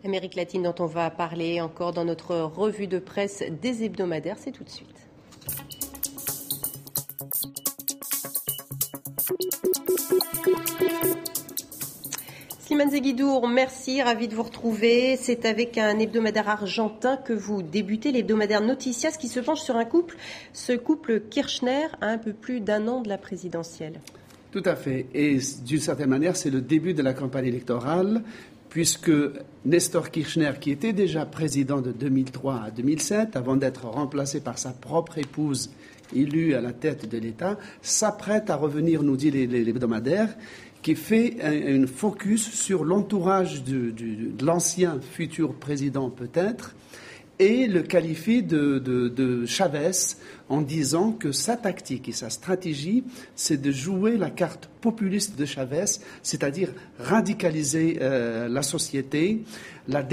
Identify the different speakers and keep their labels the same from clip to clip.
Speaker 1: Amérique latine dont on va parler encore dans notre revue de presse des hebdomadaires, c'est tout de suite. Slimane Zeguidour, merci, ravi de vous retrouver. C'est avec un hebdomadaire argentin que vous débutez, l'hebdomadaire Noticias, qui se penche sur un couple, ce couple Kirchner, à un peu plus d'un an de la présidentielle.
Speaker 2: Tout à fait. Et d'une certaine manière, c'est le début de la campagne électorale, puisque Néstor Kirchner, qui était déjà président de 2003 à 2007, avant d'être remplacé par sa propre épouse, élue à la tête de l'État, s'apprête à revenir, nous dit l'hebdomadaire, qui fait un focus sur l'entourage de l'ancien futur président peut-être, et le qualifie de Chavez en disant que sa tactique et sa stratégie, c'est de jouer la carte populiste de Chavez, c'est-à-dire radicaliser la société, la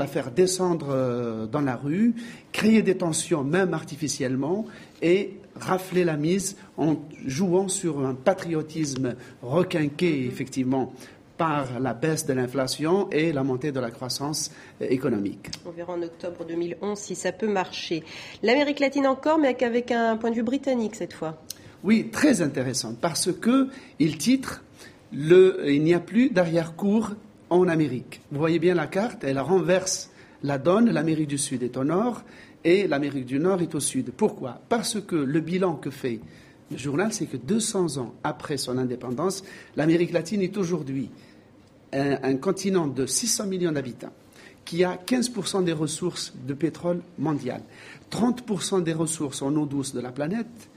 Speaker 2: faire descendre dans la rue, créer des tensions même artificiellement et rafler la mise en jouant sur un patriotisme requinqué effectivement par la baisse de l'inflation et la montée de la croissance économique.
Speaker 1: On verra en octobre 2011 si ça peut marcher. L'Amérique latine encore, mais avec un point de vue britannique cette fois.
Speaker 2: Oui, très intéressant, parce qu'il titre « Il n'y a plus d'arrière-cour en Amérique ». Vous voyez bien la carte, elle renverse la donne, l'Amérique du Sud est au nord et l'Amérique du Nord est au sud. Pourquoi ? Parce que le bilan que fait le journal, c'est que 200 ans après son indépendance, l'Amérique latine est aujourd'hui un continent de 600 millions d'habitants qui a 15% des ressources de pétrole mondiales, 30% des ressources en eau douce de la planète,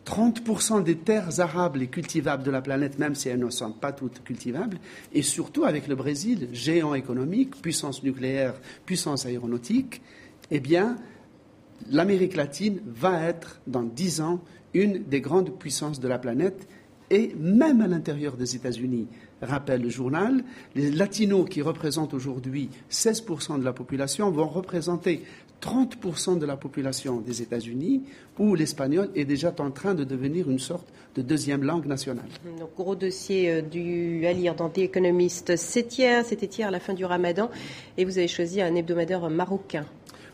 Speaker 2: 30% des terres arables et cultivables de la planète, même si elles ne sont pas toutes cultivables, et surtout avec le Brésil, géant économique, puissance nucléaire, puissance aéronautique, eh bien, l'Amérique latine va être, dans 10 ans, une des grandes puissances de la planète, et même à l'intérieur des États-Unis, rappelle le journal, les latinos qui représentent aujourd'hui 16% de la population vont représenter 30% de la population des États-Unis, où l'espagnol est déjà en train de devenir une sorte de deuxième langue nationale.
Speaker 1: Donc, gros dossier à lire dans The Economist. C'était hier à la fin du Ramadan, et vous avez choisi un hebdomadaire marocain.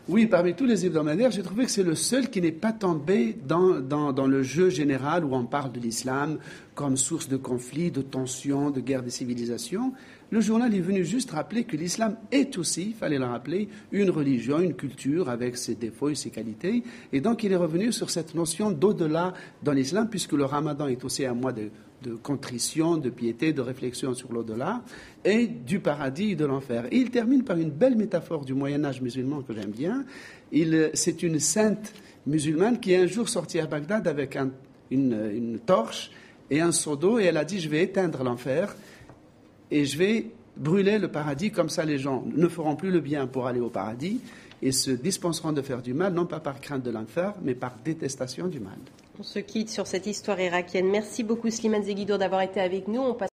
Speaker 2: Oui, parmi tous les hebdomadaires, j'ai trouvé que c'est le seul qui n'est pas tombé dans le jeu général où on parle de l'islam comme source de conflits, de tensions, de guerres des civilisations. Le journal est venu juste rappeler que l'islam est aussi, il fallait le rappeler, une religion, une culture avec ses défauts et ses qualités. Et donc il est revenu sur cette notion d'au-delà dans l'islam, puisque le Ramadan est aussi un mois de contrition, de piété, de réflexion sur l'au-delà, et du paradis et de l'enfer. Et il termine par une belle métaphore du Moyen-Âge musulman que j'aime bien. C'est une sainte musulmane qui est un jour sortie à Bagdad avec une torche et un seau d'eau, et elle a dit « Je vais éteindre l'enfer et je vais brûler le paradis, comme ça les gens ne feront plus le bien pour aller au paradis et se dispenseront de faire du mal, non pas par crainte de l'enfer, mais par détestation du mal. »
Speaker 1: On se quitte sur cette histoire irakienne. Merci beaucoup Slimane Zeguidour d'avoir été avec nous. On passe